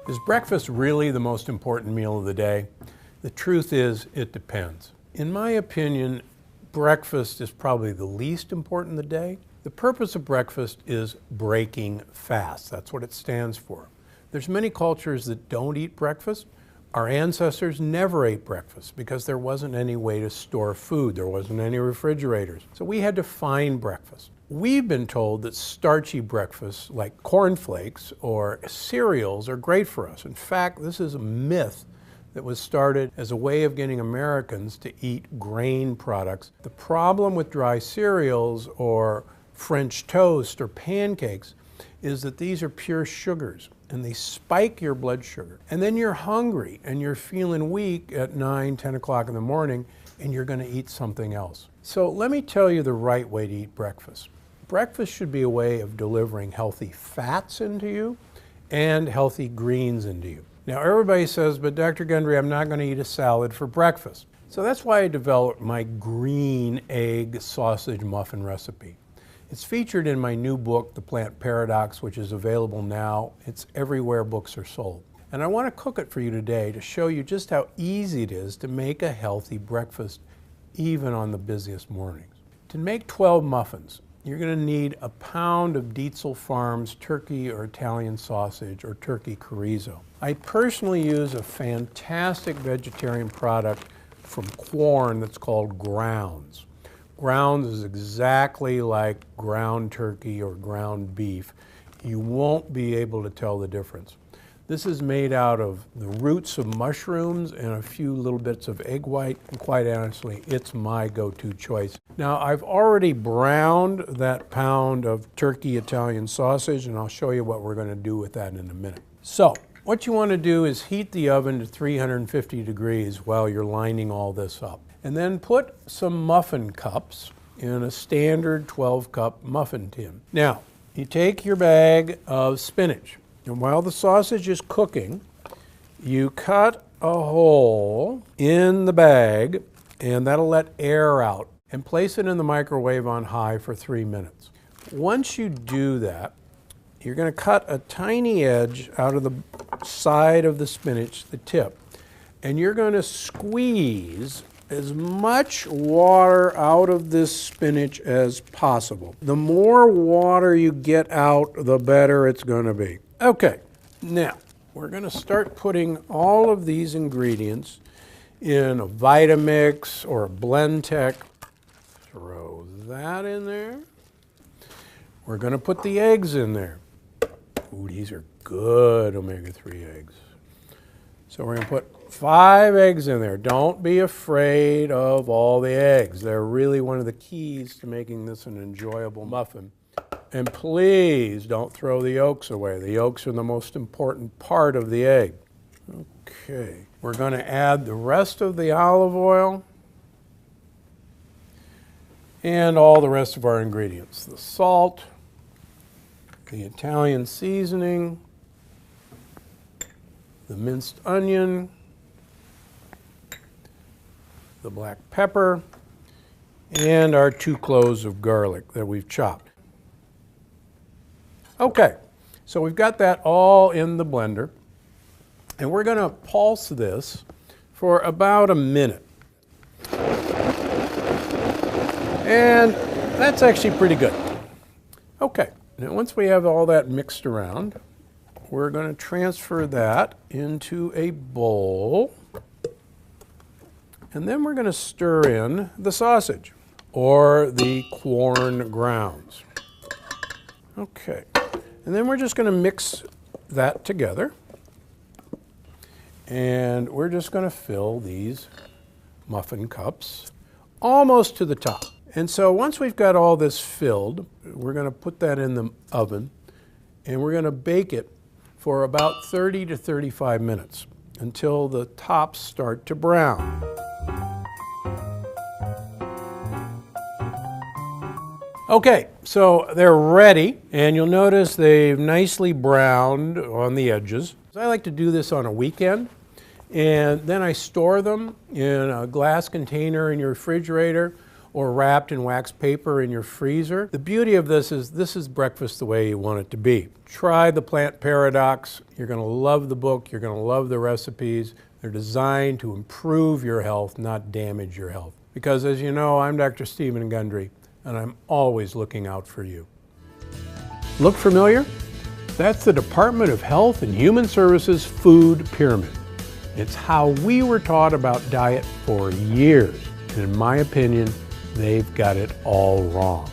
Is breakfast really the most important meal of the day? The truth is, it depends. In my opinion, breakfast is probably the least important of the day. The purpose of breakfast is breaking fast. That's what it stands for. There's many cultures that don't eat breakfast. Our ancestors never ate breakfast because there wasn't any way to store food. There wasn't any refrigerators. So we had to find breakfast. We've been told that starchy breakfasts like cornflakes or cereals are great for us. In fact, this is a myth that was started as a way of getting Americans to eat grain products. The problem with dry cereals or French toast or pancakes is that these are pure sugars and they spike your blood sugar. And then you're hungry and you're feeling weak at 9, 10 o'clock in the morning and you're going to eat something else. So let me tell you the right way to eat breakfast. Breakfast should be a way of delivering healthy fats into you and healthy greens into you. Now everybody says, but Dr. Gundry, I'm not going to eat a salad for breakfast. So that's why I developed my green egg sausage muffin recipe. It's featured in my new book, The Plant Paradox, which is available now. It's everywhere books are sold. And I want to cook it for you today to show you just how easy it is to make a healthy breakfast, even on the busiest mornings. To make 12 muffins, you're going to need a pound of Dietzel Farms turkey or Italian sausage or turkey chorizo. I personally use a fantastic vegetarian product from corn that's called grounds. Grounds is exactly like ground turkey or ground beef. You won't be able to tell the difference. This is made out of the roots of mushrooms and a few little bits of egg white, and quite honestly, it's my go-to choice. Now, I've already browned that pound of turkey Italian sausage, and I'll show you what we're going to do with that in a minute. So, what you want to do is heat the oven to 350 degrees while you're lining all this up. And then put some muffin cups in a standard 12-cup muffin tin. Now, you take your bag of spinach, and while the sausage is cooking, you cut a hole in the bag, and that'll let air out, and place it in the microwave on high for 3 minutes. Once you do that, you're going to cut a tiny edge out of the side of the spinach, the tip, and you're going to squeeze as much water out of this spinach as possible. The more water you get out, the better it's going to be. Okay, now we're going to start putting all of these ingredients in a Vitamix or a Blendtec. Throw that in there. We're going to put the eggs in there. Ooh, these are good omega-3 eggs. So we're going to put 5 eggs in there. Don't be afraid of all the eggs. They're really one of the keys to making this an enjoyable muffin. And please don't throw the yolks away. The yolks are the most important part of the egg. Okay, we're going to add the rest of the olive oil and all the rest of our ingredients. The salt, the Italian seasoning, the minced onion, the black pepper, and our 2 cloves of garlic that we've chopped. Okay, so we've got that all in the blender, and we're going to pulse this for about a minute. And that's actually pretty good. Okay, now once we have all that mixed around, we're going to transfer that into a bowl, and then we're going to stir in the sausage or the corn grounds. Okay. And then we're just going to mix that together. And we're just going to fill these muffin cups almost to the top. And so once we've got all this filled, we're going to put that in the oven and we're going to bake it for about 30 to 35 minutes until the tops start to brown. Okay, so they're ready, and you'll notice they've nicely browned on the edges. I like to do this on a weekend, and then I store them in a glass container in your refrigerator, or wrapped in wax paper in your freezer. The beauty of this is breakfast the way you want it to be. Try the Plant Paradox. You're going to love the book. You're going to love the recipes. They're designed to improve your health, not damage your health. Because as you know, I'm Dr. Stephen Gundry, and I'm always looking out for you. Look familiar? That's the Department of Health and Human Services Food Pyramid. It's how we were taught about diet for years. And in my opinion, they've got it all wrong.